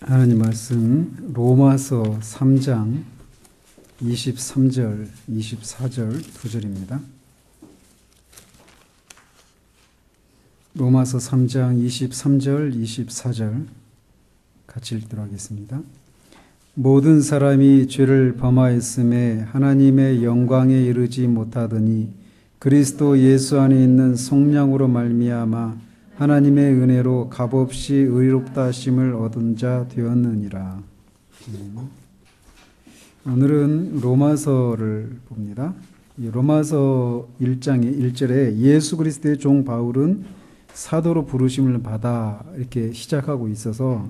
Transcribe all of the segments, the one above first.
하나님 말씀 로마서 3장 23절, 24절 두 절입니다. 로마서 3장 23절, 24절 같이 읽도록 하겠습니다. 모든 사람이 죄를 범하였음에 하나님의 영광에 이르지 못하더니 그리스도 예수 안에 있는 성령으로 말미암아 하나님의 은혜로 값없이 의롭다 하심을 얻은 자 되었느니라. 오늘은 로마서를 봅니다. 이 로마서 1장의 1절에 예수 그리스도의 종 바울은 사도로 부르심을 받아 이렇게 시작하고 있어서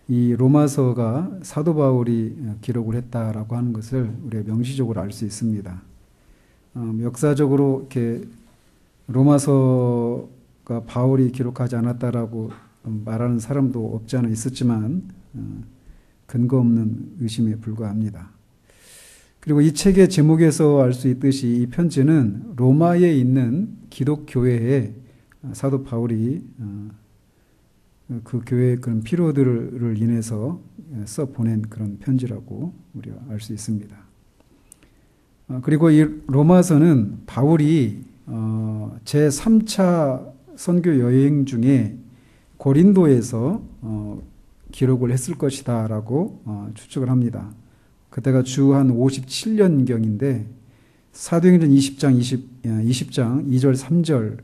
이 로마서가 사도 바울이 기록을 했다라고 하는 것을 우리가 명시적으로 알 수 있습니다. 역사적으로 이렇게 로마서가 바울이 기록하지 않았다라고 말하는 사람도 없지 않아 있었지만 근거 없는 의심에 불과합니다. 그리고 이 책의 제목에서 알 수 있듯이 이 편지는 로마에 있는 기독교회에 사도 바울이 그 교회의 그런 피로들을 인해서 써 보낸 그런 편지라고 우리가 알 수 있습니다. 그리고 이 로마서는 바울이 제3차 선교 여행 중에 고린도에서 기록을 했을 것이다라고 추측을 합니다. 그때가 주 한 57년경인데 사도행전 20장 2절 3절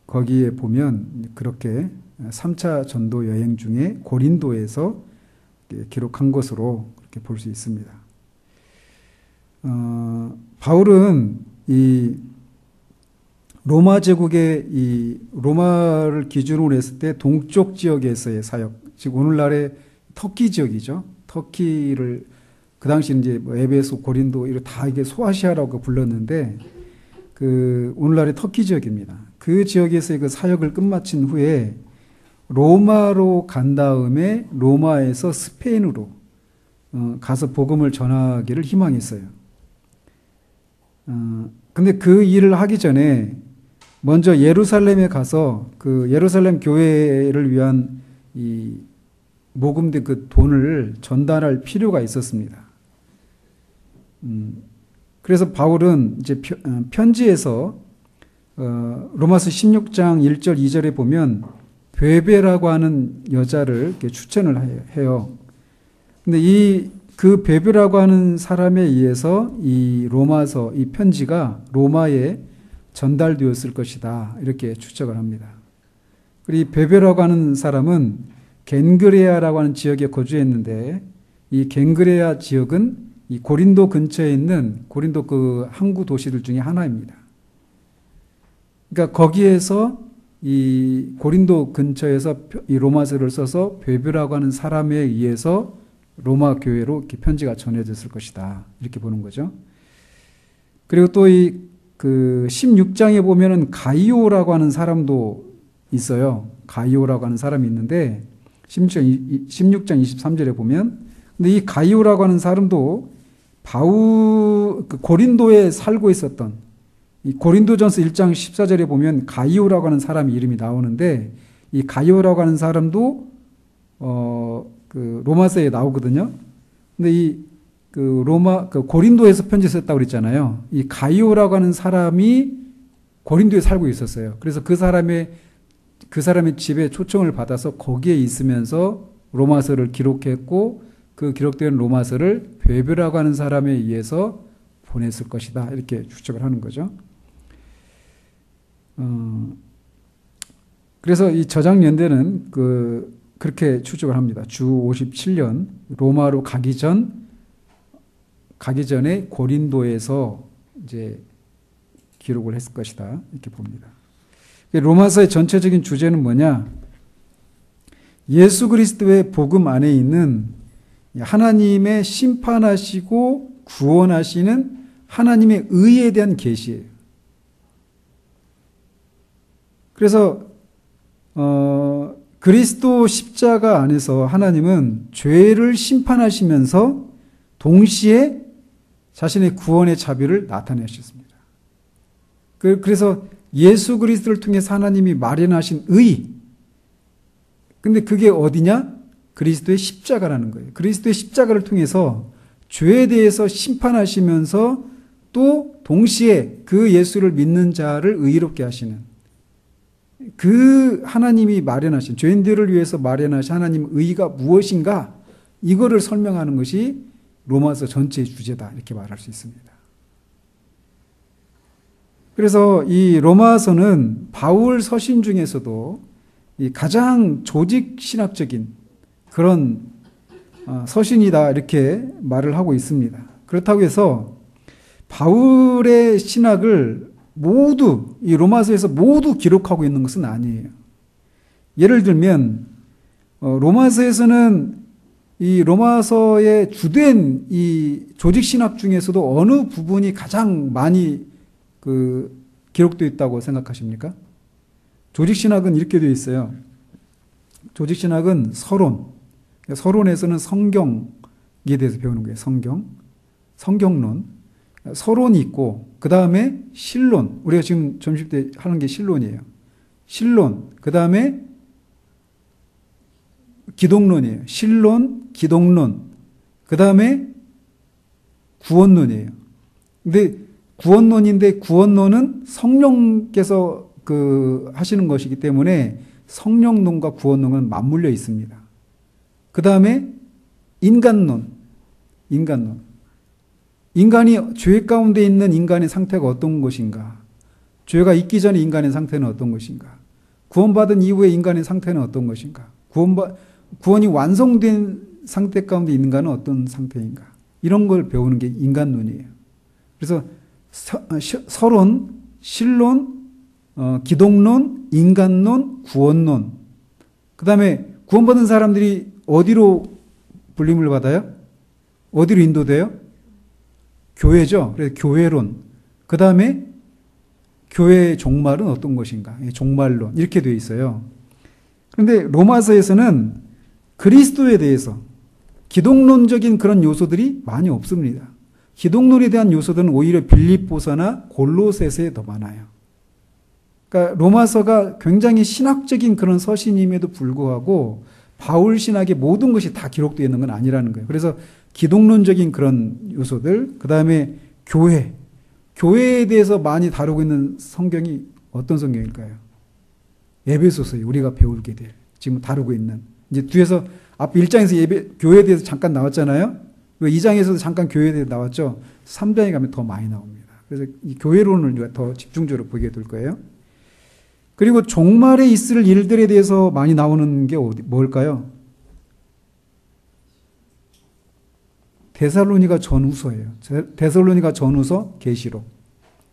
거기에 보면 그렇게 3차 전도 여행 중에 고린도에서 기록한 것으로 그렇게 볼 수 있습니다. 바울은 이 로마 제국의 이 로마를 기준으로 했을 때 동쪽 지역에서의 사역, 즉 오늘날의 터키 지역이죠. 터키를 그 당시 이제 뭐 에베소, 고린도 이렇게 다 이게 소아시아라고 불렀는데 그 오늘날의 터키 지역입니다. 그 지역에서의 그 사역을 끝마친 후에 로마로 간 다음에 로마에서 스페인으로 가서 복음을 전하기를 희망했어요. 근데 그 일을 하기 전에 먼저 예루살렘에 가서 그 예루살렘 교회를 위한 이 모금된 그 돈을 전달할 필요가 있었습니다. 그래서 바울은 이제 편지에서 로마서 16장 1절 2절에 보면 베베라고 하는 여자를 이렇게 추천을 해요. 근데 그 베베라고 하는 사람에 의해서 이 로마서, 이 편지가 로마에 전달되었을 것이다. 이렇게 추측을 합니다. 그리고 이 베베라고 하는 사람은 겐그레아라고 하는 지역에 거주했는데 이 겐그레아 지역은 이 고린도 근처에 있는 고린도 그 항구 도시들 중에 하나입니다. 그러니까 거기에서 이 고린도 근처에서 이 로마서를 써서 베베라고 하는 사람에 의해서 로마 교회로 이렇게 편지가 전해졌을 것이다. 이렇게 보는 거죠. 그리고 또 그 16장에 보면은 가이오라고 하는 사람도 있어요. 가이오라고 하는 사람이 있는데 16장 23절에 보면 근데 이 가이오라고 하는 사람도 고린도에 살고 있었던 이 고린도전서 1장 14절에 보면 가이오라고 하는 사람 이름이 나오는데 이 가이오라고 하는 사람도 그 로마서에 나오거든요. 근데 그 고린도에서 편지 썼다고 그랬잖아요. 이 가이오라고 하는 사람이 고린도에 살고 있었어요. 그래서 그 사람의 집에 초청을 받아서 거기에 있으면서 로마서를 기록했고 그 기록된 로마서를 베베라고 하는 사람에 의해서 보냈을 것이다. 이렇게 추측을 하는 거죠. 그래서 이 저작 연대는 그렇게 추측을 합니다. 주 57년 로마로 가기 전에 고린도에서 이제 기록을 했을 것이다. 이렇게 봅니다. 로마서의 전체적인 주제는 뭐냐? 예수 그리스도의 복음 안에 있는 하나님의 심판하시고 구원하시는 하나님의 의에 대한 계시예요. 그래서 그리스도 십자가 안에서 하나님은 죄를 심판하시면서 동시에 자신의 구원의 자비를 나타내셨습니다. 그래서 예수 그리스도를 통해서 하나님이 마련하신 의, 근데 그게 어디냐? 그리스도의 십자가라는 거예요. 그리스도의 십자가를 통해서 죄에 대해서 심판하시면서 또 동시에 그 예수를 믿는 자를 의롭게 하시는 그 하나님이 마련하신, 죄인들을 위해서 마련하신 하나님 의가 무엇인가, 이거를 설명하는 것이 로마서 전체의 주제다, 이렇게 말할 수 있습니다. 그래서 이 로마서는 바울 서신 중에서도 이 가장 조직신학적인 그런 서신이다, 이렇게 말을 하고 있습니다. 그렇다고 해서 바울의 신학을 모두, 이 로마서에서 모두 기록하고 있는 것은 아니에요. 예를 들면 로마서에서는 이 로마서의 주된 이 조직신학 중에서도 어느 부분이 가장 많이 기록되어 있다고 생각하십니까? 조직신학은 이렇게 되어 있어요. 조직신학은 서론. 서론에서는 성경에 대해서 배우는 거예요. 성경론. 서론이 있고, 그 다음에 신론. 우리가 지금 점심 때 하는 게 신론이에요. 신론. 그 다음에 기독론이에요. 신론, 기독론. 그 다음에 구원론이에요. 근데 구원론은 성령께서 하시는 것이기 때문에 성령론과 구원론은 맞물려 있습니다. 그 다음에 인간론. 인간이 죄 가운데 있는 인간의 상태가 어떤 것인가? 죄가 있기 전에 인간의 상태는 어떤 것인가? 구원받은 이후의 인간의 상태는 어떤 것인가? 구원이 완성된 상태 가운데 있는가는 어떤 상태인가? 이런 걸 배우는 게 인간론이에요. 그래서 서론, 신론, 기독론, 인간론, 구원론. 그 다음에 구원받은 사람들이 어디로 불림을 받아요? 어디로 인도돼요? 교회죠. 그래서 교회론. 그 다음에 교회의 종말은 어떤 것인가? 종말론. 이렇게 되어 있어요. 그런데 로마서에서는 그리스도에 대해서 기독론적인 그런 요소들이 많이 없습니다. 기독론에 대한 요소들은 오히려 빌립보서나 골로새서에 더 많아요. 그러니까 로마서가 굉장히 신학적인 그런 서신임에도 불구하고 바울 신학의 모든 것이 다 기록되어 있는 건 아니라는 거예요. 그래서 기독론적인 그런 요소들, 그 다음에 교회에 대해서 많이 다루고 있는 성경이 어떤 성경일까요? 에베소서, 우리가 배우게 될, 지금 다루고 있는. 이제 뒤에서 앞 1장에서 교회에 대해서 잠깐 나왔잖아요. 2장에서도 잠깐 교회에 대해서 나왔죠. 3장에 가면 더 많이 나옵니다. 그래서 이 교회론을 우리가 더 집중적으로 보게 될 거예요. 그리고 종말에 있을 일들에 대해서 많이 나오는 게 뭘까요? 데살로니가 전후서예요. 데살로니가 전후서, 계시록.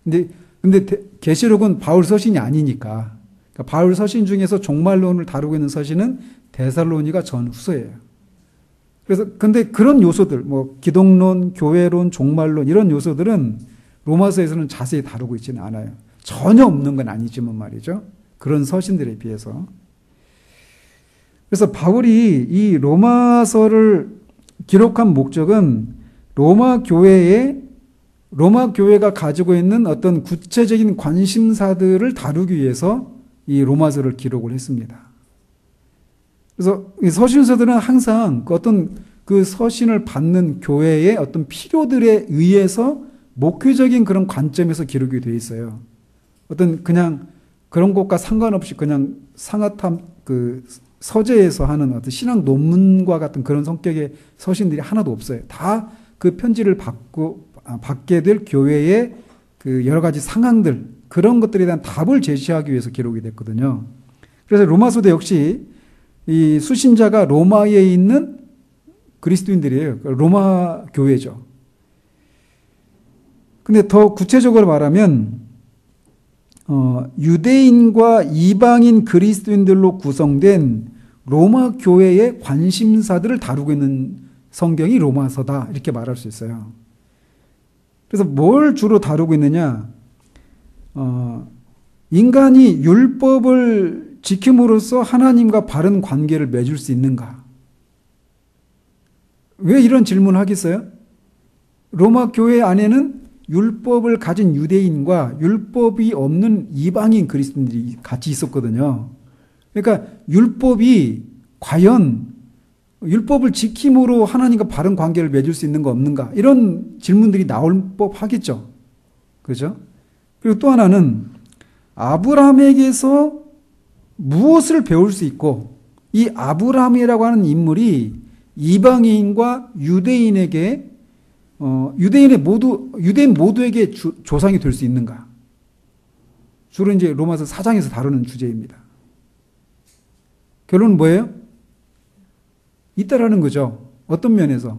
근데 계시록은 바울 서신이 아니니까. 그러니까 바울 서신 중에서 종말론을 다루고 있는 서신은 데살로니가 전후서예요. 그래서 근데 그런 요소들, 뭐 기독론, 교회론, 종말론 이런 요소들은 로마서에서는 자세히 다루고 있지는 않아요. 전혀 없는 건 아니지만 말이죠. 그런 서신들에 비해서. 그래서 바울이 이 로마서를 기록한 목적은 로마 교회가 가지고 있는 어떤 구체적인 관심사들을 다루기 위해서 이 로마서를 기록을 했습니다. 그래서 이 서신서들은 항상 어떤 그 서신을 받는 교회의 어떤 필요들에 의해서 목회적인 그런 관점에서 기록이 되어 있어요. 어떤 그냥 그런 것과 상관없이 그냥 서재에서 하는 어떤 신학 논문과 같은 그런 성격의 서신들이 하나도 없어요. 다 그 편지를 받게 될 교회의 그 여러 가지 상황들, 그런 것들에 대한 답을 제시하기 위해서 기록이 됐거든요. 그래서 로마서도 역시 이 수신자가 로마에 있는 그리스도인들이에요. 로마 교회죠. 근데 더 구체적으로 말하면 유대인과 이방인 그리스도인들로 구성된 로마 교회의 관심사들을 다루고 있는 성경이 로마서다, 이렇게 말할 수 있어요. 그래서 뭘 주로 다루고 있느냐? 인간이 율법을 지킴으로써 하나님과 바른 관계를 맺을 수 있는가? 왜 이런 질문을 하겠어요? 로마 교회 안에는 율법을 가진 유대인과 율법이 없는 이방인 그리스도인들이 같이 있었거든요. 그러니까 율법이 과연 율법을 지킴으로 하나님과 바른 관계를 맺을 수 있는 거 없는가? 이런 질문들이 나올 법하겠죠. 그죠? 그리고 또 하나는 아브라함에게서 무엇을 배울 수 있고, 이 아브라함이라고 하는 인물이 이방인과 유대인에게 유대인 모두에게 조상이 될 수 있는가? 주로 이제 로마서 4장에서 다루는 주제입니다. 결론은 뭐예요? 있다라는 거죠. 어떤 면에서?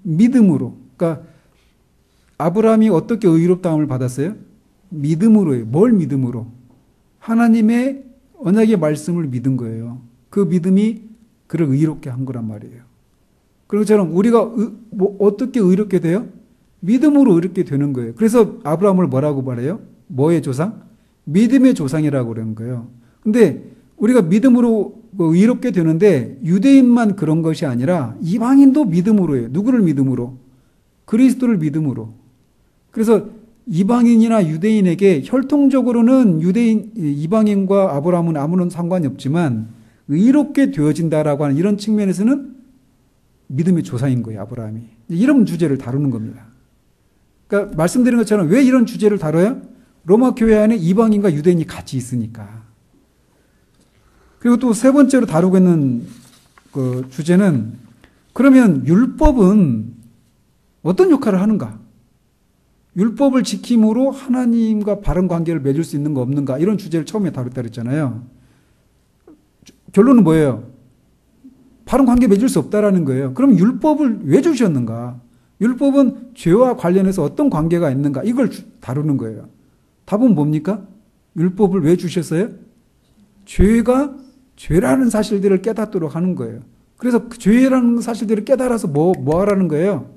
믿음으로. 그러니까 아브라함이 어떻게 의롭다함을 받았어요? 믿음으로요. 뭘 믿음으로? 하나님의 언약의 말씀을 믿은 거예요. 그 믿음이 그를 의롭게 한 거란 말이에요. 그런 것처럼 우리가 어떻게 의롭게 돼요? 믿음으로 의롭게 되는 거예요. 그래서 아브라함을 뭐라고 말해요? 뭐의 조상? 믿음의 조상이라고 그러는 거예요. 근데 우리가 믿음으로 의롭게 되는데 유대인만 그런 것이 아니라 이방인도 믿음으로 해요. 누구를 믿음으로? 그리스도를 믿음으로. 그래서 이방인이나 유대인에게 혈통적으로는 이방인과 아브라함은 아무런 상관이 없지만 의롭게 되어진다라고 하는 이런 측면에서는 믿음의 조상인 거예요, 아브라함이. 이런 주제를 다루는 겁니다. 그러니까 말씀드린 것처럼 왜 이런 주제를 다뤄요? 로마 교회 안에 이방인과 유대인이 같이 있으니까. 그리고 또 세 번째로 다루고 있는 그 주제는 그러면 율법은 어떤 역할을 하는가? 율법을 지킴으로 하나님과 바른 관계를 맺을 수 있는 거 없는가? 이런 주제를 처음에 다뤘다 그랬잖아요. 결론은 뭐예요? 바른 관계 맺을 수 없다라는 거예요. 그럼 율법을 왜 주셨는가? 율법은 죄와 관련해서 어떤 관계가 있는가? 이걸 다루는 거예요. 답은 뭡니까? 율법을 왜 주셨어요? 죄가 죄라는 사실들을 깨닫도록 하는 거예요. 그래서 그 죄라는 사실들을 깨달아서 뭐 하라는 거예요?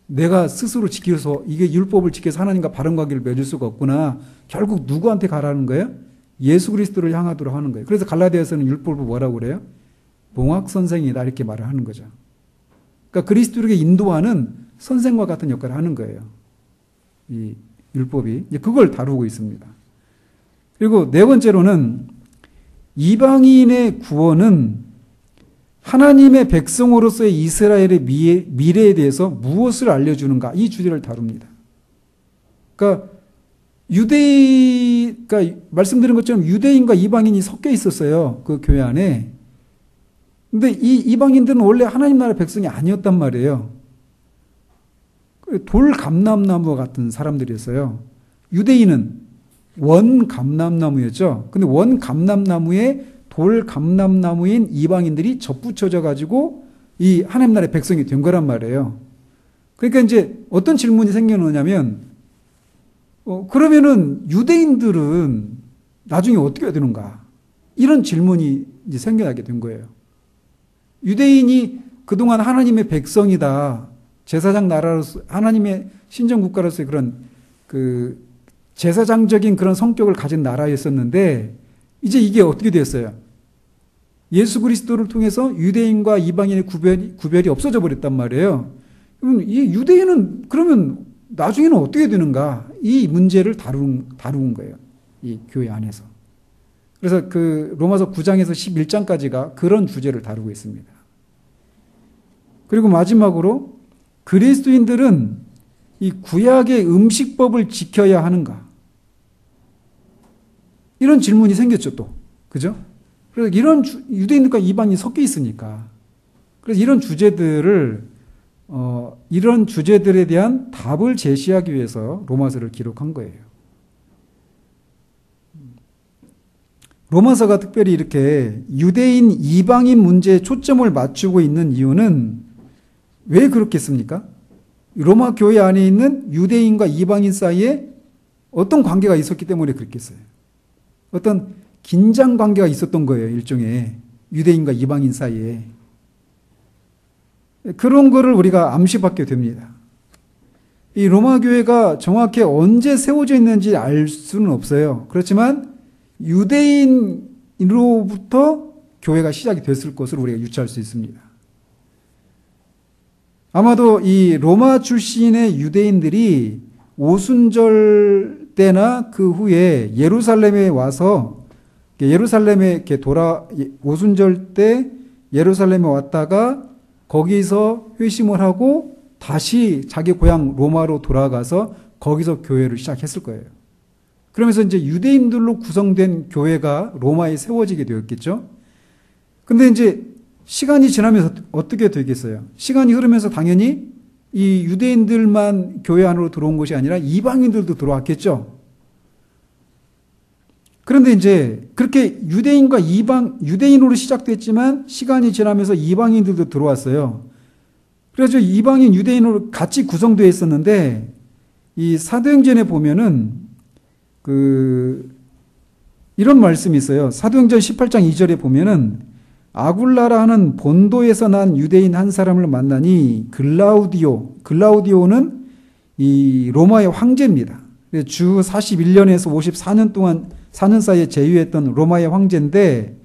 내가 스스로 지켜서 이게 율법을 지켜서 하나님과 바른 관계를 맺을 수가 없구나. 결국 누구한테 가라는 거예요? 예수 그리스도를 향하도록 하는 거예요. 그래서 갈라디아서는 율법을 뭐라고 그래요? 봉학 선생이다 이렇게 말을 하는 거죠. 그러니까 그리스도에게 인도하는 선생과 같은 역할을 하는 거예요. 이 율법이. 이제 그걸 다루고 있습니다. 그리고 네 번째로는 이방인의 구원은 하나님의 백성으로서의 이스라엘의 미래에 대해서 무엇을 알려주는가? 이 주제를 다룹니다. 그러니까 그러니까 말씀드린 것처럼 유대인과 이방인이 섞여 있었어요. 그 교회 안에. 근데 이 이방인들은 원래 하나님 나라 백성이 아니었단 말이에요. 돌 감람나무와 같은 사람들이었어요. 유대인은 원 감람나무였죠. 근데 원 감람나무에 돌 감람나무인 이방인들이 접붙여져 가지고 이 하나님 나라의 백성이 된 거란 말이에요. 그러니까 이제 어떤 질문이 생겨나냐면 그러면은 유대인들은 나중에 어떻게 해야 되는가? 이런 질문이 이제 생겨나게 된 거예요. 유대인이 그동안 하나님의 백성이다. 제사장 나라로서 하나님의 신정 국가로서의 그런 그 제사장적인 그런 성격을 가진 나라였었는데 이제 이게 어떻게 됐어요? 예수 그리스도를 통해서 유대인과 이방인의 구별이 없어져 버렸단 말이에요. 그럼 이 유대인은 그러면 나중에는 어떻게 되는가? 이 문제를 다룬 거예요. 이 교회 안에서. 그래서 그 로마서 9장에서 11장까지가 그런 주제를 다루고 있습니다. 그리고 마지막으로 그리스도인들은 이 구약의 음식법을 지켜야 하는가? 이런 질문이 생겼죠, 또. 그죠? 그래서 이런 유대인들과 이방인이 섞여 있으니까. 그래서 이런 주제들에 대한 답을 제시하기 위해서 로마서를 기록한 거예요. 로마서가 특별히 이렇게 유대인, 이방인 문제에 초점을 맞추고 있는 이유는 왜 그렇겠습니까? 로마 교회 안에 있는 유대인과 이방인 사이에 어떤 관계가 있었기 때문에 그렇겠어요. 어떤 긴장 관계가 있었던 거예요. 일종의 유대인과 이방인 사이에. 그런 거를 우리가 암시받게 됩니다. 이 로마 교회가 정확히 언제 세워져 있는지 알 수는 없어요. 그렇지만 유대인으로부터 교회가 시작이 됐을 것으로 우리가 유추할 수 있습니다. 아마도 이 로마 출신의 유대인들이 오순절 때나 그 후에 예루살렘에 와서 오순절 때 예루살렘에 왔다가 거기서 회심을 하고 다시 자기 고향 로마로 돌아가서 거기서 교회를 시작했을 거예요. 그러면서 이제 유대인들로 구성된 교회가 로마에 세워지게 되었겠죠. 근데 이제 시간이 지나면서 어떻게 되겠어요? 시간이 흐르면서 당연히 이 유대인들만 교회 안으로 들어온 것이 아니라 이방인들도 들어왔겠죠. 그런데 이제 그렇게 유대인으로 시작됐지만 시간이 지나면서 이방인들도 들어왔어요. 그래서 이방인 유대인으로 같이 구성되어 있었는데 이 사도행전에 보면은 이런 말씀이 있어요. 사도행전 18장 2절에 보면은 아굴라라 하는 본도에서 난 유대인 한 사람을 만나니 글라우디오는 이 로마의 황제입니다. 주 41년에서 54년 동안 4년 사이에 제위했던 로마의 황제인데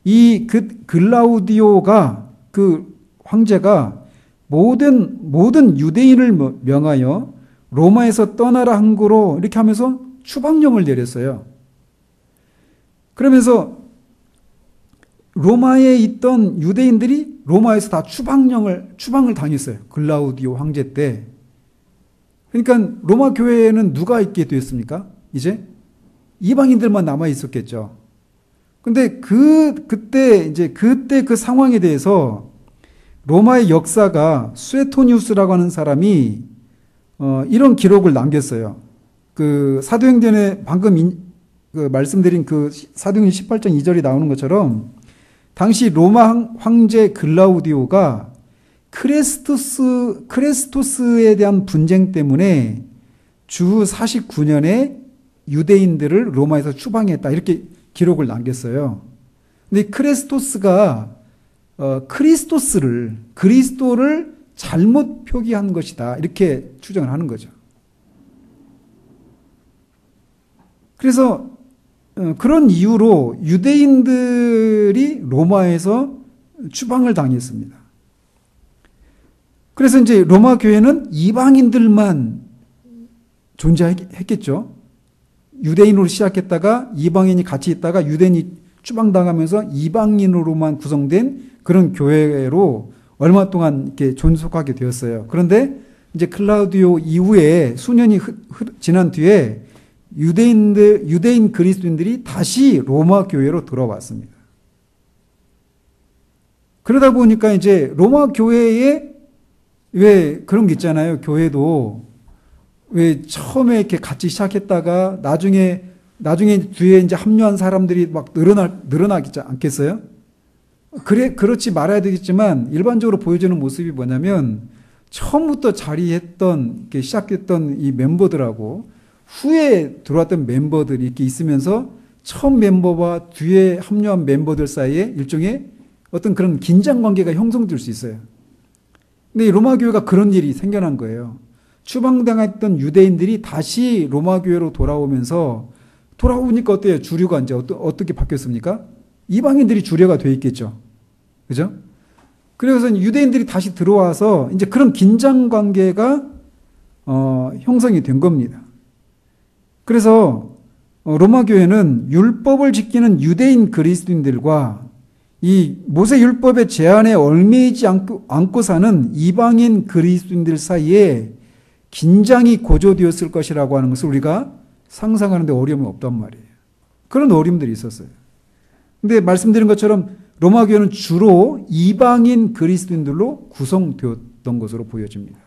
이 글라우디오가 그 황제가 모든 유대인을 명하여 로마에서 떠나라 항구로 이렇게 하면서 추방령을 내렸어요. 그러면서 로마에 있던 유대인들이 로마에서 다 추방을 당했어요. 글라우디오 황제 때. 그러니까 로마 교회에는 누가 있게 되었습니까? 이제 이방인들만 남아 있었겠죠. 근데 그때 그 상황에 대해서 로마의 역사가 수에토니우스라고 하는 사람이 이런 기록을 남겼어요. 그 사도행전에 방금 말씀드린 그 사도행전 18장 2절이 나오는 것처럼 당시 로마 황제 글라우디오가 크레스토스에 대한 분쟁 때문에 주 49년에 유대인들을 로마에서 추방했다. 이렇게 기록을 남겼어요. 근데 크레스토스가 그리스도를 잘못 표기한 것이다. 이렇게 추정을 하는 거죠. 그래서 그런 이유로 유대인들이 로마에서 추방을 당했습니다. 그래서 이제 로마 교회는 이방인들만 존재했겠죠. 유대인으로 시작했다가 이방인이 같이 있다가 유대인이 추방당하면서 이방인으로만 구성된 그런 교회로 얼마 동안 이렇게 존속하게 되었어요. 그런데 이제 클라우디오 이후에 수년이 지난 뒤에 유대인 그리스도인들이 다시 로마 교회로 돌아왔습니다. 그러다 보니까 이제 로마 교회에 왜 그런 게 있잖아요. 교회도 왜 처음에 이렇게 같이 시작했다가 나중에 뒤에 이제 합류한 사람들이 막 늘어나겠지 않겠어요? 그렇지 말아야 되겠지만 일반적으로 보여지는 모습이 뭐냐면 처음부터 이렇게 시작했던 이 멤버들하고 후에 들어왔던 멤버들이 이렇게 있으면서 처음 멤버와 뒤에 합류한 멤버들 사이에 일종의 어떤 그런 긴장 관계가 형성될 수 있어요. 근데 로마 교회가 그런 일이 생겨난 거예요. 추방당했던 유대인들이 다시 로마 교회로 돌아오니까 어때요? 주류가 이제 어떻게 바뀌었습니까? 이방인들이 주류가 돼 있겠죠. 그죠? 그래서 유대인들이 다시 들어와서 이제 그런 긴장 관계가 형성이 된 겁니다. 그래서 로마 교회는 율법을 지키는 유대인 그리스도인들과 이 모세 율법의 제한에 얽매이지 않고 사는 이방인 그리스도인들 사이에 긴장이 고조되었을 것이라고 하는 것을 우리가 상상하는데 어려움이 없단 말이에요. 그런 어려움들이 있었어요. 근데 말씀드린 것처럼 로마 교회는 주로 이방인 그리스도인들로 구성되었던 것으로 보여집니다.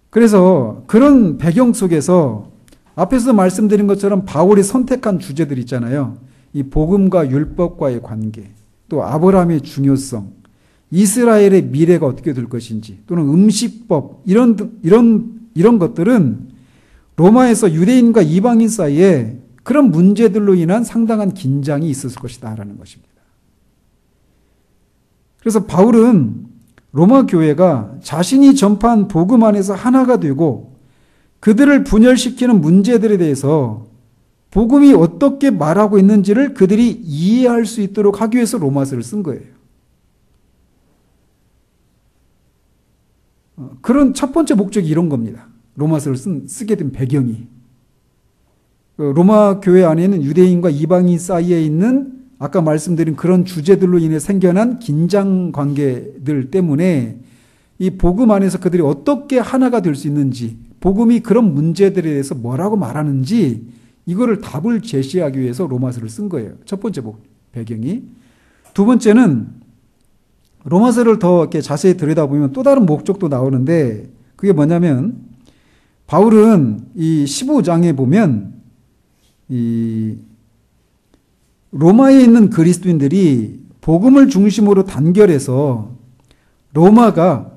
그래서 그런 배경 속에서 앞에서 말씀드린 것처럼 바울이 선택한 주제들 있잖아요. 이 복음과 율법과의 관계, 또 아브라함의 중요성, 이스라엘의 미래가 어떻게 될 것인지, 또는 음식법, 이런 것들은 로마에서 유대인과 이방인 사이에 그런 문제들로 인한 상당한 긴장이 있었을 것이다라는 것입니다. 그래서 바울은 로마 교회가 자신이 전파한 복음 안에서 하나가 되고 그들을 분열시키는 문제들에 대해서 복음이 어떻게 말하고 있는지를 그들이 이해할 수 있도록 하기 위해서 로마서를 쓴 거예요. 그런 첫 번째 목적이 이런 겁니다. 로마서를 쓰게 된 배경이. 로마 교회 안에는 유대인과 이방인 사이에 있는 아까 말씀드린 그런 주제들로 인해 생겨난 긴장 관계들 때문에 이 복음 안에서 그들이 어떻게 하나가 될 수 있는지, 복음이 그런 문제들에 대해서 뭐라고 말하는지 이거를 답을 제시하기 위해서 로마서를 쓴 거예요. 첫 번째 배경이. 두 번째는 로마서를 더 이렇게 자세히 들여다보면 또 다른 목적도 나오는데 그게 뭐냐면 바울은 이 15장에 보면 이 로마에 있는 그리스도인들이 복음을 중심으로 단결해서 로마가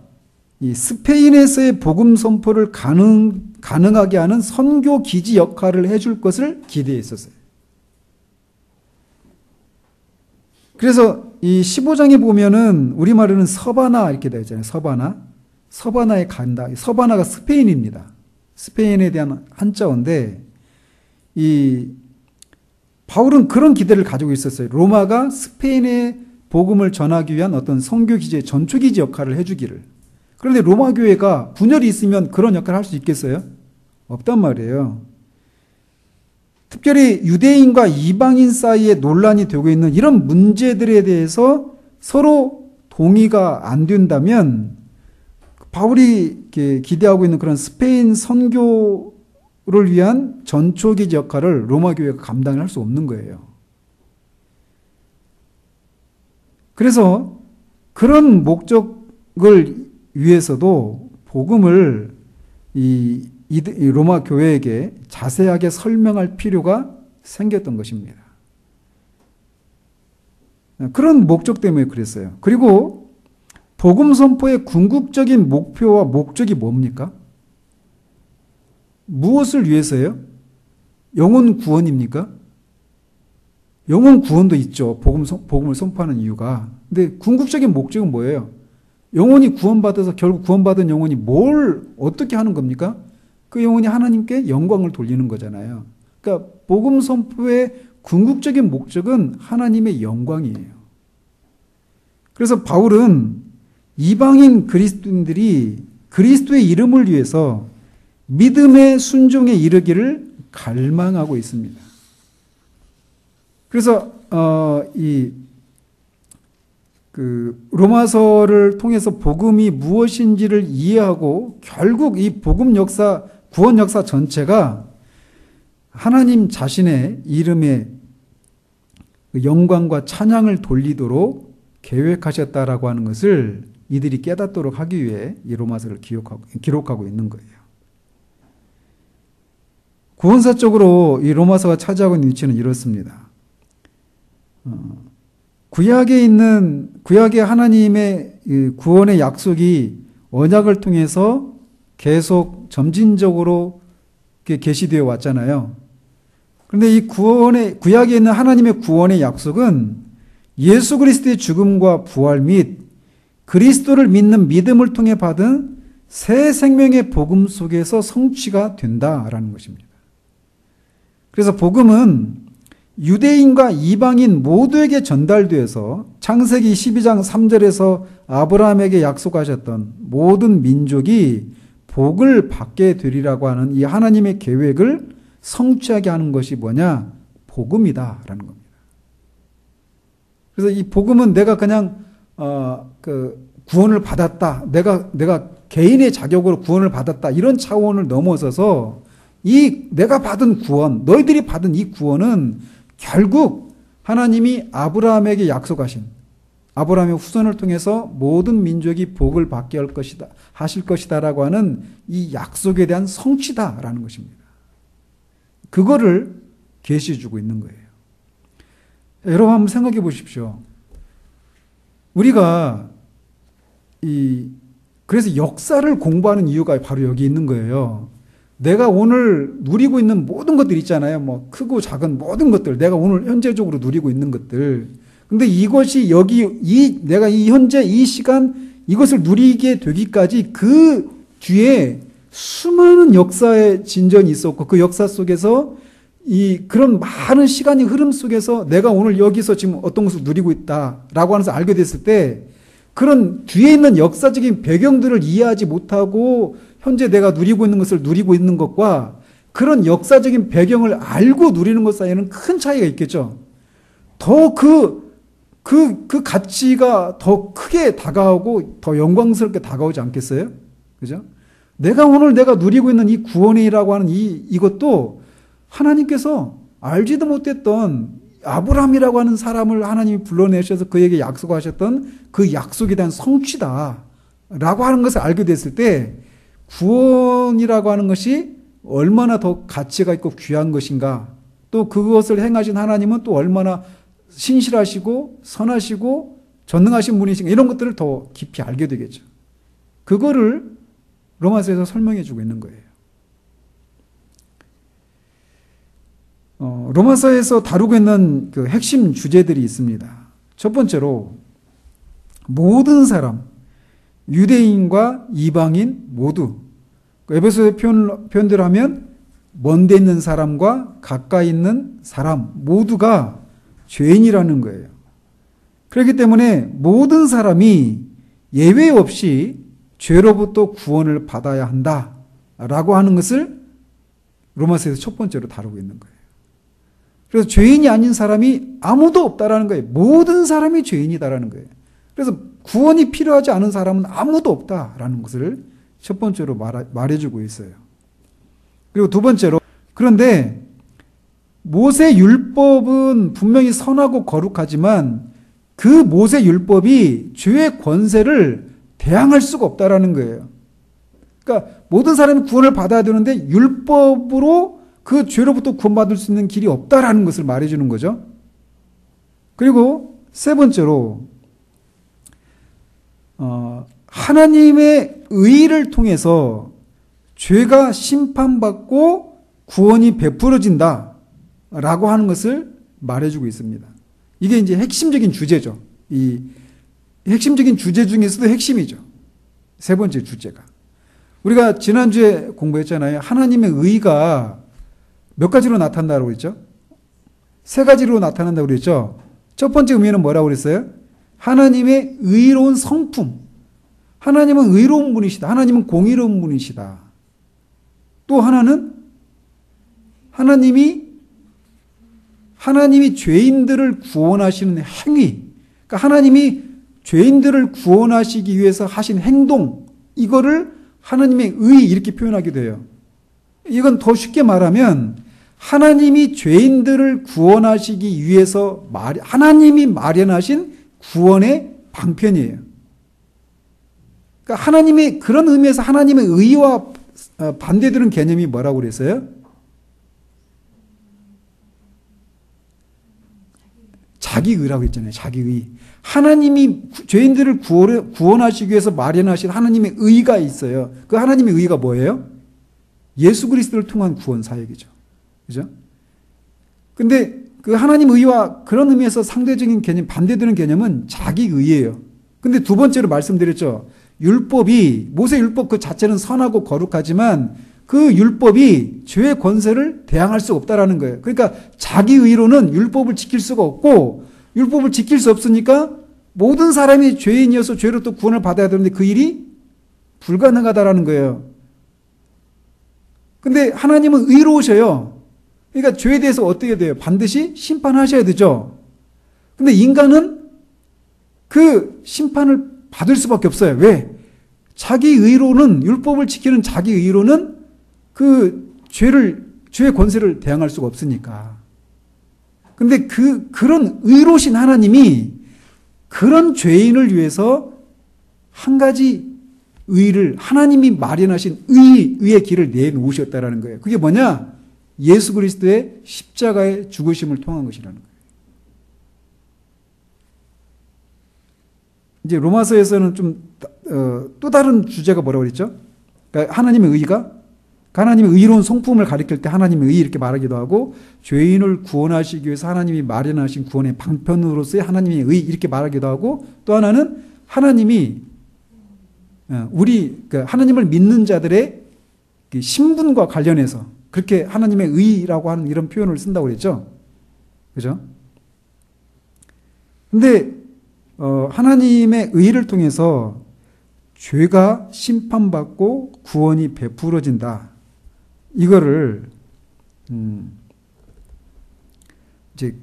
이 스페인에서의 복음 선포를 가능하게 하는 선교 기지 역할을 해줄 것을 기대했었어요. 그래서 이 15장에 보면은 우리말로는 서바나 이렇게 되어 있잖아요. 서바나에 간다. 서바나가 스페인입니다. 스페인에 대한 한자어인데 이 바울은 그런 기대를 가지고 있었어요. 로마가 스페인에 복음을 전하기 위한 어떤 선교기지의 전초기지 역할을 해주기를. 그런데 로마 교회가 분열이 있으면 그런 역할을 할 수 있겠어요? 없단 말이에요. 특별히 유대인과 이방인 사이에 논란이 되고 있는 이런 문제들에 대해서 서로 동의가 안 된다면 바울이 기대하고 있는 그런 스페인 선교를 위한 전초기지 역할을 로마 교회가 감당을 할 수 없는 거예요. 그래서 그런 목적을 위해서도 복음을 이 로마 교회에게 자세하게 설명할 필요가 생겼던 것입니다. 그런 목적 때문에 그랬어요. 그리고 복음 선포의 궁극적인 목표와 목적이 뭡니까? 무엇을 위해서예요? 영혼 구원입니까? 영혼 구원도 있죠. 복음을 선포하는 이유가. 근데 궁극적인 목적은 뭐예요? 영혼이 구원받아서 결국 구원받은 영혼이 뭘 어떻게 하는 겁니까? 그 영혼이 하나님께 영광을 돌리는 거잖아요. 그러니까 복음 선포의 궁극적인 목적은 하나님의 영광이에요. 그래서 바울은 이방인 그리스도인들이 그리스도의 이름을 위해서 믿음의 순종에 이르기를 갈망하고 있습니다. 그래서 로마서를 통해서 복음이 무엇인지를 이해하고 결국 이 복음 역사, 구원 역사 전체가 하나님 자신의 이름에 영광과 찬양을 돌리도록 계획하셨다라고 하는 것을 이들이 깨닫도록 하기 위해 이 로마서를 기록하고 있는 거예요. 구원사적으로 이 로마서가 차지하고 있는 위치는 이렇습니다. 구약의 하나님의 구원의 약속이 언약을 통해서 계속 점진적으로 계시되어 왔잖아요. 그런데 이 구약에 있는 하나님의 구원의 약속은 예수 그리스도의 죽음과 부활 및 그리스도를 믿는 믿음을 통해 받은 새 생명의 복음 속에서 성취가 된다라는 것입니다. 그래서 복음은 유대인과 이방인 모두에게 전달되어서 창세기 12장 3절에서 아브라함에게 약속하셨던 모든 민족이 복을 받게 되리라고 하는 이 하나님의 계획을 성취하게 하는 것이 뭐냐? 복음이다라는 겁니다. 그래서 이 복음은 내가 그냥 구원을 받았다. 내가 개인의 자격으로 구원을 받았다. 이런 차원을 넘어서서 내가 받은 구원, 너희들이 받은 이 구원은 결국 하나님이 아브라함에게 약속하신 아브라함의 후손을 통해서 모든 민족이 복을 받게 하실 것이다라고 하는 이 약속에 대한 성취다라는 것입니다. 그거를 계시해 주고 있는 거예요. 여러분 한번 생각해 보십시오. 우리가 그래서 역사를 공부하는 이유가 바로 여기 있는 거예요. 내가 오늘 누리고 있는 모든 것들 있잖아요. 뭐 크고 작은 모든 것들, 내가 오늘 현재적으로 누리고 있는 것들. 근데 이것이 내가 현재 이 시간 이것을 누리게 되기까지 그 뒤에 수많은 역사의 진전이 있었고 그 역사 속에서 그런 많은 시간의 흐름 속에서 내가 오늘 여기서 지금 어떤 것을 누리고 있다라고 하면서 알게 됐을 때 그런 뒤에 있는 역사적인 배경들을 이해하지 못하고 현재 내가 누리고 있는 것을 누리고 있는 것과 그런 역사적인 배경을 알고 누리는 것 사이에는 큰 차이가 있겠죠. 더 그 가치가 더 크게 다가오고 더 영광스럽게 다가오지 않겠어요? 그죠? 오늘 내가 누리고 있는 이 구원이라고 하는 이것도 하나님께서 알지도 못했던 아브라함이라고 하는 사람을 하나님이 불러내셔서 그에게 약속하셨던 그 약속에 대한 성취다. 라고 하는 것을 알게 됐을 때 구원이라고 하는 것이 얼마나 더 가치가 있고 귀한 것인가. 또 그것을 행하신 하나님은 또 얼마나 신실하시고 선하시고 전능하신 분이신가. 이런 것들을 더 깊이 알게 되겠죠. 그거를 로마서에서 설명해 주고 있는 거예요. 로마서에서 다루고 있는 그 핵심 주제들이 있습니다. 첫 번째로 모든 사람, 유대인과 이방인 모두, 에베소의 표현대로 하면 먼데 있는 사람과 가까이 있는 사람 모두가 죄인이라는 거예요. 그렇기 때문에 모든 사람이 예외 없이 죄로부터 구원을 받아야 한다라고 하는 것을 로마서에서 첫 번째로 다루고 있는 거예요. 그래서 죄인이 아닌 사람이 아무도 없다라는 거예요. 모든 사람이 죄인이다라는 거예요. 그래서 구원이 필요하지 않은 사람은 아무도 없다라는 것을 첫 번째로 말해주고 있어요. 그리고 두 번째로, 그런데 모세 율법은 분명히 선하고 거룩하지만 그 모세 율법이 죄의 권세를 대항할 수가 없다라는 거예요. 그러니까 모든 사람이 구원을 받아야 되는데 율법으로 그 죄로부터 구원받을 수 있는 길이 없다라는 것을 말해주는 거죠. 그리고 세 번째로 하나님의 의를 통해서 죄가 심판받고 구원이 베풀어진다라고 하는 것을 말해주고 있습니다. 이게 이제 핵심적인 주제죠. 이 핵심적인 주제 중에서도 핵심이죠. 세 번째 주제가. 우리가 지난주에 공부했잖아요. 하나님의 의가 몇 가지로 나타난다고 그랬죠? 세 가지로 나타난다고 그랬죠? 첫 번째 의미는 뭐라고 그랬어요? 하나님의 의로운 성품. 하나님은 의로운 분이시다. 하나님은 공의로운 분이시다. 또 하나는 하나님이 죄인들을 구원하시는 행위. 그러니까 하나님이 죄인들을 구원하시기 위해서 하신 행동. 이거를 하나님의 의 이렇게 표현하게 돼요. 이건 더 쉽게 말하면 하나님이 죄인들을 구원하시기 위해서 하나님이 마련하신 구원의 방편이에요. 그러니까 하나님의 그런 의미에서 하나님의 의와 반대되는 개념이 뭐라고 그랬어요? 자기의라고 했잖아요. 자기의. 하나님이 죄인들을 구원하시기 위해서 마련하신 하나님의 의가 있어요. 그 하나님의 의가 뭐예요? 예수 그리스도를 통한 구원 사역이죠. 그죠? 근데 그 하나님 의와 그런 의미에서 상대적인 개념, 반대되는 개념은 자기의예요. 근데 두 번째로 말씀드렸죠. 율법이, 모세 율법 그 자체는 선하고 거룩하지만 그 율법이 죄의 권세를 대항할 수 없다라는 거예요. 그러니까 자기의로는 율법을 지킬 수가 없고 율법을 지킬 수 없으니까 모든 사람이 죄인이어서 죄로부터 구원을 받아야 되는데 그 일이 불가능하다라는 거예요. 근데 하나님은 의로우셔요. 그러니까 죄에 대해서 어떻게 돼요? 반드시 심판하셔야 되죠. 근데 인간은 그 심판을 받을 수밖에 없어요. 왜? 자기 의로는, 율법을 지키는 자기 의로는 그 죄의 권세를 대항할 수가 없으니까. 근데 그런 의로우신 하나님이 그런 죄인을 위해서 한 가지 의를, 하나님이 마련하신 의의 길을 내놓으셨다라는 거예요. 그게 뭐냐? 예수 그리스도의 십자가의 죽으심을 통한 것이라는 거예요. 이제 로마서에서는 좀 또 다른 주제가 뭐라고 그랬죠? 그러니까 하나님의 의가, 하나님의 의로운 성품을 가리킬 때 하나님의 의 이렇게 말하기도 하고, 죄인을 구원하시기 위해서 하나님이 마련하신 구원의 방편으로서의 하나님의 의 이렇게 말하기도 하고, 또 하나는 하나님이 하나님을 믿는 자들의 신분과 관련해서 그렇게 하나님의 의라고 하는 이런 표현을 쓴다고 그랬죠. 그죠? 근데 하나님의 의를 통해서 죄가 심판받고 구원이 베풀어진다. 이거를 이제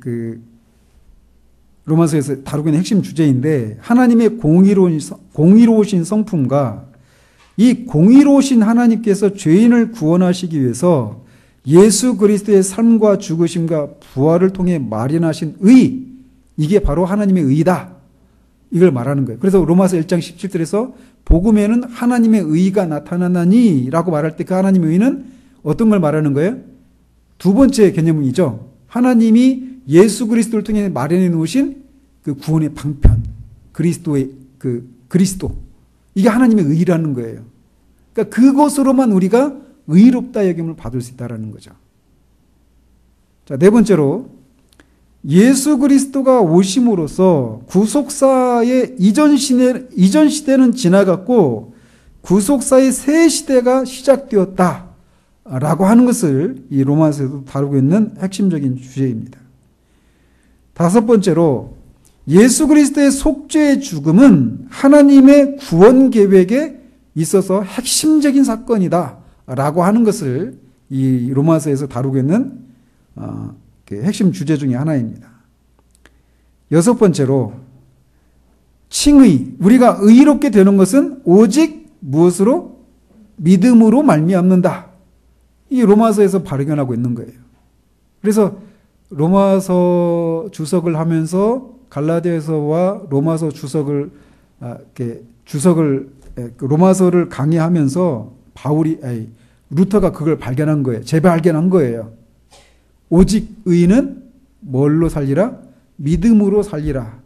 로마서에서 다루고 있는 핵심 주제인데, 하나님의 공의로우신 성품과 이 공의로우신 하나님께서 죄인을 구원하시기 위해서 예수 그리스도의 삶과 죽으심과 부활을 통해 마련하신 의, 이게 바로 하나님의 의다, 이걸 말하는 거예요. 그래서 로마서 1장 17절에서 복음에는 하나님의 의가 나타나나니 라고 말할 때 그 하나님의 의는 어떤 걸 말하는 거예요? 두 번째 개념이죠. 하나님이 예수 그리스도를 통해 마련해 놓으신 그 구원의 방편, 그리스도의 그리스도, 이게 하나님의 의라는 거예요. 그러니까 그것으로만 우리가 의롭다 여김을 받을 수 있다는 거죠. 자, 네 번째로 예수 그리스도가 오심으로써 구속사의 이전 시대는 지나갔고 구속사의 새 시대가 시작되었다라고 하는 것을 이 로마서에도 다루고 있는 핵심적인 주제입니다. 다섯 번째로 예수 그리스도의 속죄의 죽음은 하나님의 구원 계획에 있어서 핵심적인 사건이다 라고 하는 것을 이 로마서에서 다루고 있는 핵심 주제 중에 하나입니다. 여섯 번째로 칭의, 우리가 의롭게 되는 것은 오직 무엇으로? 믿음으로 말미암는다. 이 로마서에서 발견하고 있는 거예요. 그래서 로마서 주석을 하면서 갈라디아서와 로마서 로마서를 강의하면서 루터가 그걸 발견한 거예요. 재발견한 거예요. 오직 의인은 뭘로 살리라? 믿음으로 살리라.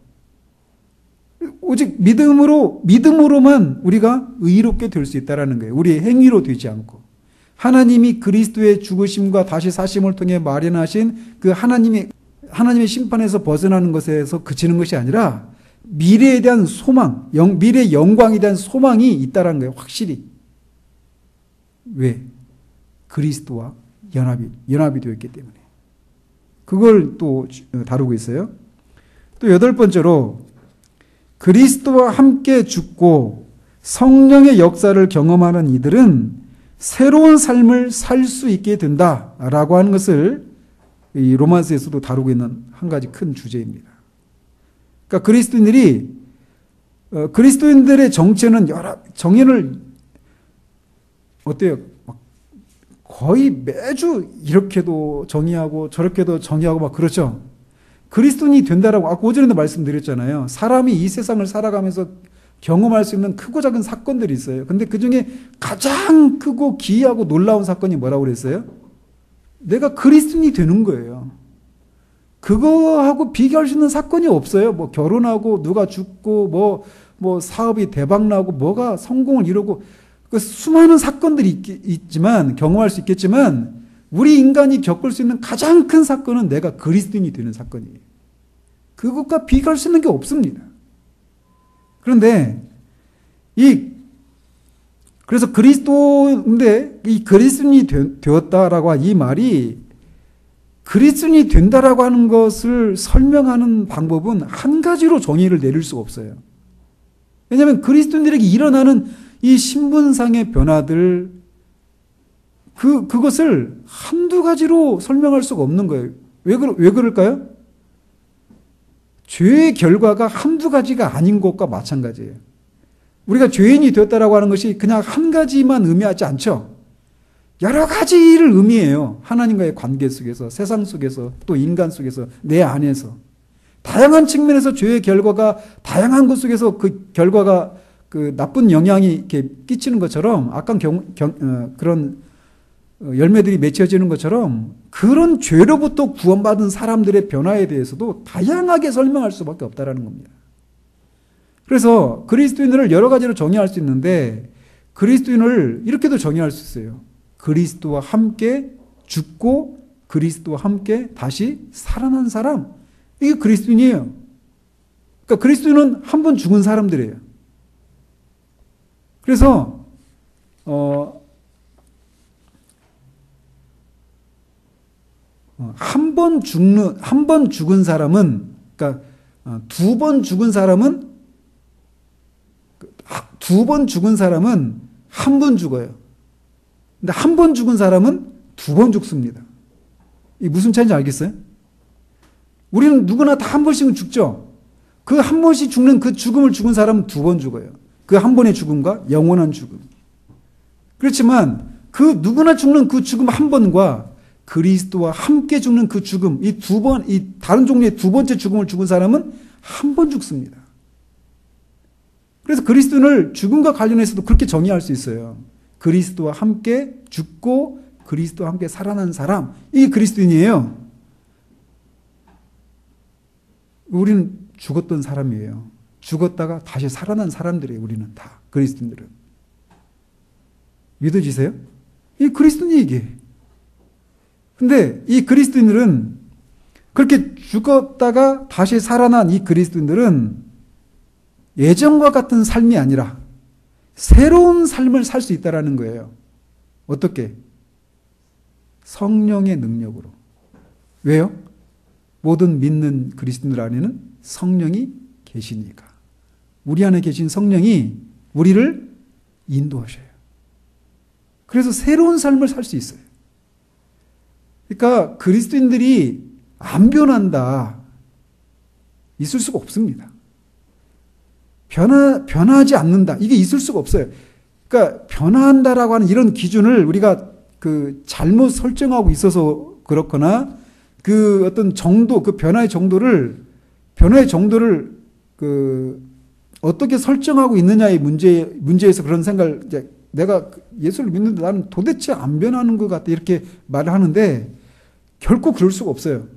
오직 믿음으로만 우리가 의롭게 될 수 있다는 거예요. 우리의 행위로 되지 않고. 하나님이 그리스도의 죽으심과 다시 사심을 통해 마련하신 그 하나님의 심판에서 벗어나는 것에서 그치는 것이 아니라 미래에 대한 소망, 미래의 영광에 대한 소망이 있다는 거예요. 확실히. 왜? 그리스도와 연합이 되어 있기 때문에. 그걸 또 다루고 있어요. 또 여덟 번째로 그리스도와 함께 죽고 성령의 역사를 경험하는 이들은 새로운 삶을 살 수 있게 된다라고 하는 것을 이 로마서에서도 다루고 있는 한 가지 큰 주제입니다. 그러니까 그리스도인들의 정체는 정의를 어때요? 거의 매주 이렇게도 정의하고 저렇게도 정의하고 막 그렇죠. 그리스도인이 된다라고 아까 오전에도 말씀드렸잖아요. 사람이 이 세상을 살아가면서 경험할 수 있는 크고 작은 사건들이 있어요. 근데 그 중에 가장 크고 기이하고 놀라운 사건이 뭐라고 그랬어요? 내가 그리스도인이 되는 거예요. 그거하고 비교할 수 있는 사건이 없어요. 뭐 결혼하고 누가 죽고 뭐 사업이 대박나고 뭐가 성공을 이루고 그 수많은 사건들이 있지만 경험할 수 있겠지만 우리 인간이 겪을 수 있는 가장 큰 사건은 내가 그리스도인이 되는 사건이에요. 그것과 비교할 수 있는 게 없습니다. 그런데 그래서 그리스도인데 이 그리스도인이 되었다라고 이 말이 그리스도인이 된다라고 하는 것을 설명하는 방법은 한 가지로 정의를 내릴 수가 없어요. 왜냐하면 그리스도인들에게 일어나는 이 신분상의 변화들 그것을 한두 가지로 설명할 수가 없는 거예요. 왜 그럴까요? 죄의 결과가 한두 가지가 아닌 것과 마찬가지예요. 우리가 죄인이 되었다라고 하는 것이 그냥 한 가지만 의미하지 않죠. 여러 가지를 의미해요. 하나님과의 관계 속에서, 세상 속에서, 또 인간 속에서, 내 안에서. 다양한 측면에서 죄의 결과가 다양한 것 속에서 그 결과가 그 나쁜 영향이 이렇게 끼치는 것처럼 아까 그런 열매들이 맺혀지는 것처럼 그런 죄로부터 구원받은 사람들의 변화에 대해서도 다양하게 설명할 수밖에 없다는 겁니다. 그래서 그리스도인을 여러 가지로 정의할 수 있는데 그리스도인을 이렇게도 정의할 수 있어요. 그리스도와 함께 죽고 그리스도와 함께 다시 살아난 사람. 이게 그리스도인이에요. 그러니까 그리스도인은 한 번 죽은 사람들이에요. 그래서 한 번 죽은 사람은, 그러니까 두 번 죽은 사람은 한 번 죽어요. 근데 한 번 죽은 사람은 두 번 죽습니다. 이게 무슨 차이인지 알겠어요? 우리는 누구나 다 한 번씩은 죽죠. 그 한 번씩 죽는 그 죽음을 죽은 사람은 두 번 죽어요. 그 한 번의 죽음과 영원한 죽음. 그렇지만 그 누구나 죽는 그 죽음 한 번과 그리스도와 함께 죽는 그 죽음, 이 두 번, 이 다른 종류의 두 번째 죽음을 죽은 사람은 한 번 죽습니다. 그래서 그리스도인을 죽음과 관련해서도 그렇게 정의할 수 있어요. 그리스도와 함께 죽고 그리스도와 함께 살아난 사람, 이게 그리스도인이에요. 우리는 죽었던 사람이에요. 죽었다가 다시 살아난 사람들이에요. 우리는 다 그리스도인들은. 믿어지세요? 이 그리스도인이 이게. 근데 이 그리스도인들은 그렇게 죽었다가 다시 살아난 이 그리스도인들은 예전과 같은 삶이 아니라 새로운 삶을 살 수 있다라는 거예요. 어떻게? 성령의 능력으로. 왜요? 모든 믿는 그리스도인들 안에는 성령이 계시니까. 우리 안에 계신 성령이 우리를 인도하셔요. 그래서 새로운 삶을 살 수 있어요. 그러니까 그리스도인들이 안 변한다. 있을 수가 없습니다. 변하지 않는다. 이게 있을 수가 없어요. 그러니까 변화한다라고 하는 이런 기준을 우리가 잘못 설정하고 있어서 그렇거나 그 어떤 정도, 그 변화의 정도를 어떻게 설정하고 있느냐의 문제에서 그런 생각을 이제 내가 예수를 믿는데 나는 도대체 안 변하는 것 같다 이렇게 말을 하는데 결코 그럴 수가 없어요.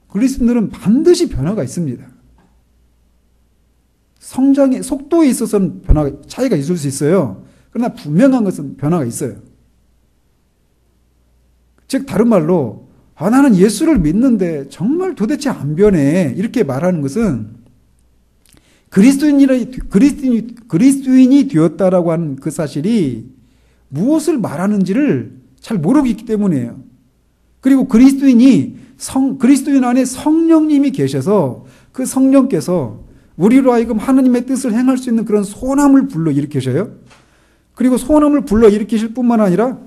그리스도인들은 반드시 변화가 있습니다. 성장의 속도에 있어서는 차이가 있을 수 있어요. 그러나 분명한 것은 변화가 있어요. 즉 다른 말로 나는 예수를 믿는데 정말 도대체 안 변해 이렇게 말하는 것은 그리스도인이 되었다라고 하는 그 사실이 무엇을 말하는지를 잘 모르고 있기 때문이에요. 그리고 그리스도인 안에 성령님이 계셔서 그 성령께서 우리로 하여금 하나님의 뜻을 행할 수 있는 그런 소원함을 불러일으키셔요. 그리고 소원함을 불러일으키실 뿐만 아니라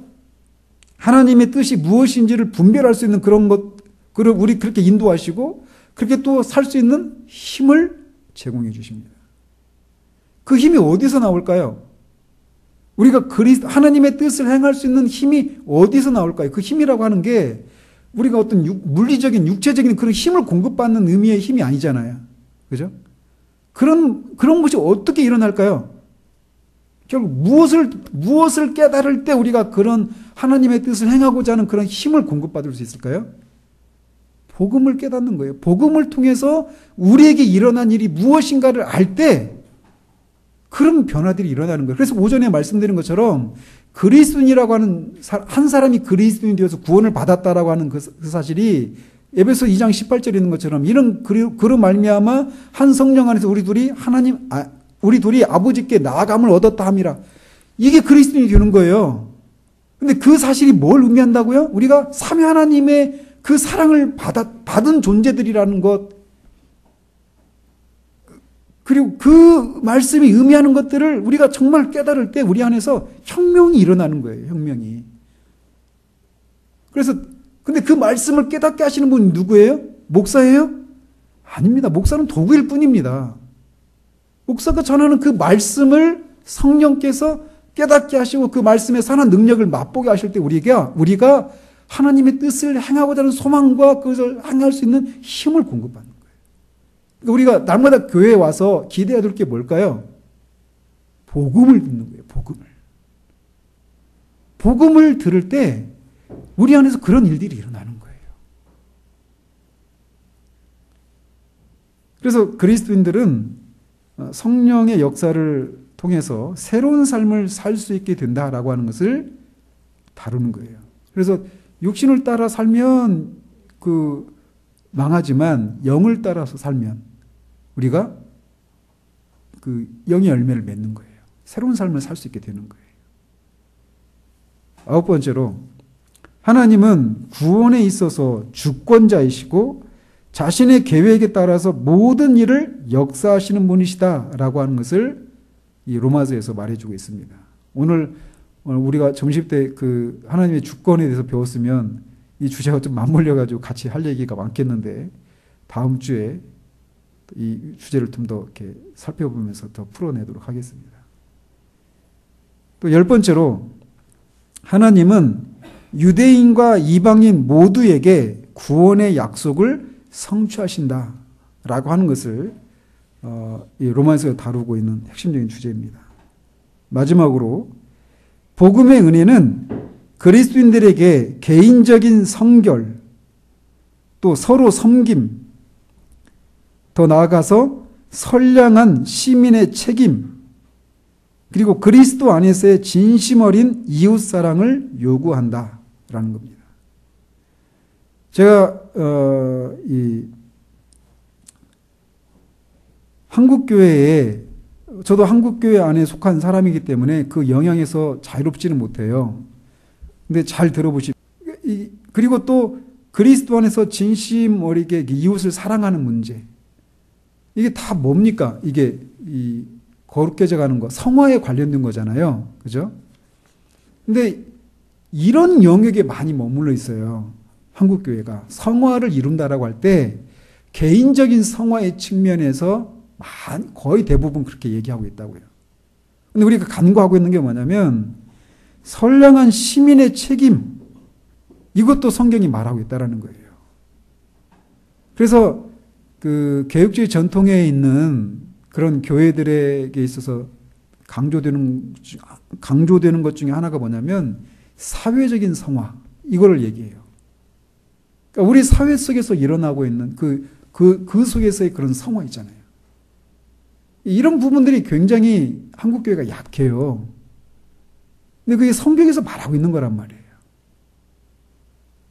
하나님의 뜻이 무엇인지를 분별할 수 있는 그런 것, 우리 그렇게 인도하시고 그렇게 또 살 수 있는 힘을 제공해 주십니다. 그 힘이 어디서 나올까요? 우리가 하나님의 뜻을 행할 수 있는 힘이 어디서 나올까요? 그 힘이라고 하는 게 우리가 어떤 물리적인, 육체적인 그런 힘을 공급받는 의미의 힘이 아니잖아요. 그죠? 그런 것이 어떻게 일어날까요? 결국 무엇을 깨달을 때 우리가 그런 하나님의 뜻을 행하고자 하는 그런 힘을 공급받을 수 있을까요? 복음을 깨닫는 거예요. 복음을 통해서 우리에게 일어난 일이 무엇인가를 알 때 그런 변화들이 일어나는 거예요. 그래서 오전에 말씀드린 것처럼 그리스도인이라고 하는 한 사람이 그리스도인이 되어서 구원을 받았다라고 하는 그 사실이 에베소 2장 18절에 있는 것처럼 그런 말미암아 한 성령 안에서 우리 둘이 아버지께 나아감을 얻었다 함이라. 이게 그리스도인이 되는 거예요. 근데 그 사실이 뭘 의미한다고요? 우리가 삼위 하나님의 그 사랑을 받은 존재들이라는 것, 그리고 그 말씀이 의미하는 것들을 우리가 정말 깨달을 때 우리 안에서 혁명이 일어나는 거예요. 혁명이. 그래서 근데 그 말씀을 깨닫게 하시는 분이 누구예요? 목사예요? 아닙니다. 목사는 도구일 뿐입니다. 목사가 전하는 그 말씀을 성령께서 깨닫게 하시고 그 말씀의 선한 능력을 맛보게 하실 때 우리가 하나님의 뜻을 행하고자 하는 소망과 그것을 행할 수 있는 힘을 공급받는 거예요. 그러니까 우리가 날마다 교회에 와서 기대해야 될 게 뭘까요? 복음을 듣는 거예요. 복음을 들을 때 우리 안에서 그런 일들이 일어나는 거예요. 그래서 그리스도인들은 성령의 역사를 통해서 새로운 삶을 살 수 있게 된다라고 하는 것을 다루는 거예요. 그래서 육신을 따라 살면 망하지만 영을 따라서 살면 우리가 그 영의 열매를 맺는 거예요. 새로운 삶을 살 수 있게 되는 거예요. 9번째로 하나님은 구원에 있어서 주권자이시고 자신의 계획에 따라서 모든 일을 역사하시는 분이시다라고 하는 것을 이 로마서에서 말해주고 있습니다. 오늘 우리가 점심 때 그 하나님의 주권에 대해서 배웠으면 이 주제가 좀 맞물려가지고 같이 할 얘기가 많겠는데 다음 주에 이 주제를 좀 더 이렇게 살펴보면서 더 풀어내도록 하겠습니다. 또 10번째로 하나님은 유대인과 이방인 모두에게 구원의 약속을 성취하신다라고 하는 것을 이 로마서에 다루고 있는 핵심적인 주제입니다. 마지막으로 복음의 은혜는 그리스도인들에게 개인적인 성결, 또 서로 섬김, 더 나아가서 선량한 시민의 책임, 그리고 그리스도 안에서의 진심 어린 이웃사랑을 요구한다라는 겁니다. 제가 이 한국교회에, 저도 한국교회 안에 속한 사람이기 때문에 그 영향에서 자유롭지는 못해요. 근데 잘 들어보시면, 그리고 또 그리스도 안에서 진심 어리게 이웃을 사랑하는 문제, 이게 다 뭡니까? 이게 이 거룩해져 가는 거, 성화에 관련된 거잖아요. 그죠? 근데 이런 영역에 많이 머물러 있어요. 한국교회가 성화를 이룬다라고 할 때 개인적인 성화의 측면에서 거의 대부분 그렇게 얘기하고 있다고요. 근데 우리가 간구하고 있는 게 뭐냐면 선량한 시민의 책임, 이것도 성경이 말하고 있다라는 거예요. 그래서 그 개혁주의 전통에 있는 그런 교회들에게 있어서 강조되는 것 중에 하나가 뭐냐면 사회적인 성화, 이거를 얘기해요. 그러니까 우리 사회 속에서 일어나고 있는 그 속에서의 그런 성화 있잖아요. 이런 부분들이 굉장히 한국교회가 약해요. 근데 그게 성경에서 말하고 있는 거란 말이에요.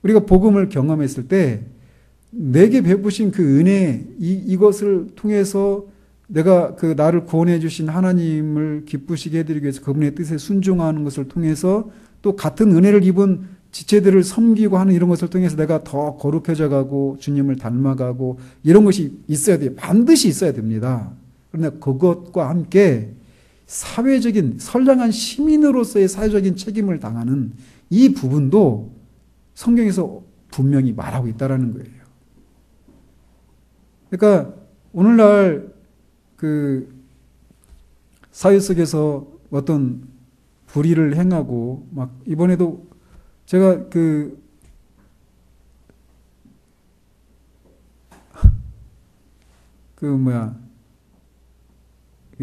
우리가 복음을 경험했을 때 내게 베푸신 그 은혜, 이것을 통해서 내가 그 나를 구원해 주신 하나님을 기쁘시게 해드리기 위해서 그분의 뜻에 순종하는 것을 통해서 또 같은 은혜를 입은 지체들을 섬기고 하는 이런 것을 통해서 내가 더 거룩해져 가고 주님을 닮아가고 이런 것이 있어야 돼요. 반드시 있어야 됩니다. 그러나 그것과 함께 사회적인 선량한 시민으로서의 사회적인 책임을 당하는 이 부분도 성경에서 분명히 말하고 있다라는 거예요. 그러니까 오늘날 그 사회 속에서 어떤 불의를 행하고 막 이번에도 제가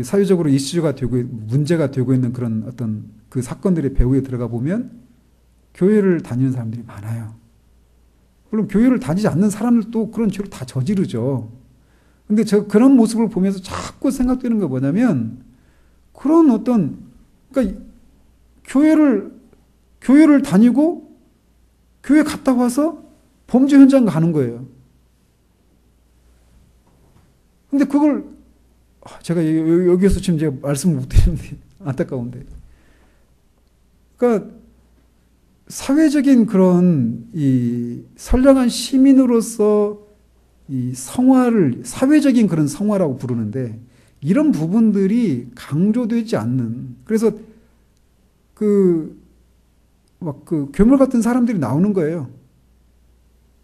사회적으로 이슈가 되고 문제가 되고 있는 그런 어떤 그 사건들의 배후에 들어가 보면 교회를 다니는 사람들이 많아요. 물론 교회를 다니지 않는 사람들도 그런 죄를 다 저지르죠. 근데 그런 모습을 보면서 자꾸 생각되는 게 뭐냐면 그런 어떤, 그러니까 교회를 다니고 교회 갔다 와서 범죄 현장 가는 거예요. 근데 그걸 제가 여기서 지금 제가 말씀을 못 드리는데 안타까운데, 그러니까 사회적인 그런 이 선량한 시민으로서 이 성화를 사회적인 그런 성화라고 부르는데 이런 부분들이 강조되지 않는, 그래서 괴물 같은 사람들이 나오는 거예요.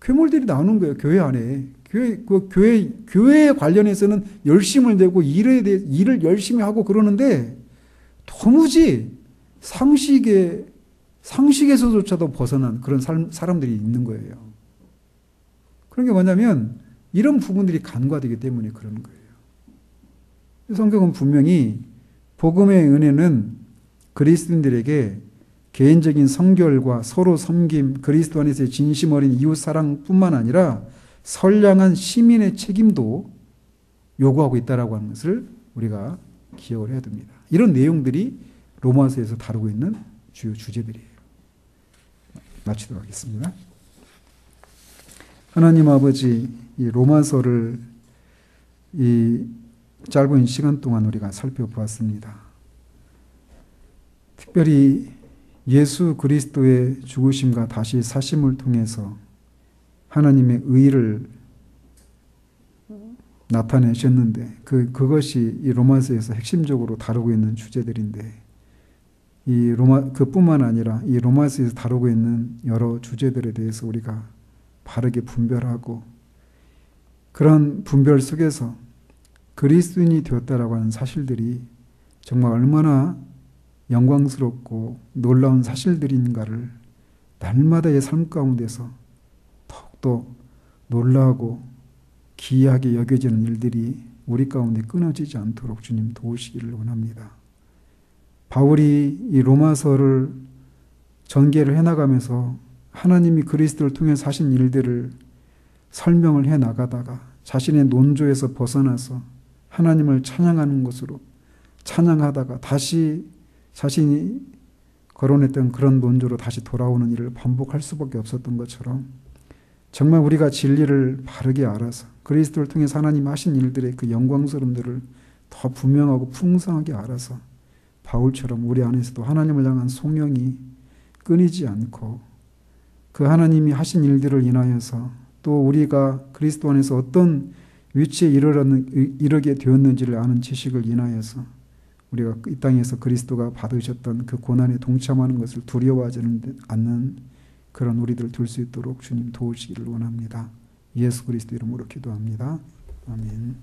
괴물들이 나오는 거예요. 교회 안에. 교회에 관련해서는 열심을 내고 일을 열심히 하고 그러는데 도무지 상식에서조차도 벗어난 그런 사람들이 있는 거예요. 그런 게 뭐냐면 이런 부분들이 간과되기 때문에 그러는 거예요. 성경은 분명히 복음의 은혜는 그리스도인들에게 개인적인 성결과 서로 섬김, 그리스도 안에서의 진심 어린 이웃 사랑뿐만 아니라 선량한 시민의 책임도 요구하고 있다라고 하는 것을 우리가 기억을 해야 됩니다. 이런 내용들이 로마서에서 다루고 있는 주요 주제들이에요. 마치도록 하겠습니다. 하나님 아버지, 이 로마서를 이 짧은 시간 동안 우리가 살펴보았습니다. 특별히 예수 그리스도의 죽으심과 다시 사심을 통해서 하나님의 의를 나타내셨는데 그것이 이 로마서에서 핵심적으로 다루고 있는 주제들인데, 그뿐만 아니라 이 로마서에서 다루고 있는 여러 주제들에 대해서 우리가 바르게 분별하고 그런 분별 속에서 그리스도인이 되었다라고 하는 사실들이 정말 얼마나 영광스럽고 놀라운 사실들인가를 날마다의 삶 가운데서 더욱더 놀라고 기이하게 여겨지는 일들이 우리 가운데 끊어지지 않도록 주님 도우시기를 원합니다. 바울이 이 로마서를 전개를 해나가면서 하나님이 그리스도를 통해서 하신 일들을 설명을 해나가다가 자신의 논조에서 벗어나서 하나님을 찬양하는 것으로 찬양하다가 다시 자신이 거론했던 그런 논조로 다시 돌아오는 일을 반복할 수밖에 없었던 것처럼 정말 우리가 진리를 바르게 알아서 그리스도를 통해서 하나님이 하신 일들의 그 영광스러움들을 더 분명하고 풍성하게 알아서 바울처럼 우리 안에서도 하나님을 향한 송영이 끊이지 않고 그 하나님이 하신 일들을 인하여서 또 우리가 그리스도 안에서 어떤 위치에 이르게 되었는지를 아는 지식을 인하여서 우리가 이 땅에서 그리스도가 받으셨던 그 고난에 동참하는 것을 두려워하지 않는 그런 우리들 될 수 있도록 주님 도우시기를 원합니다. 예수 그리스도 이름으로 기도합니다. 아멘.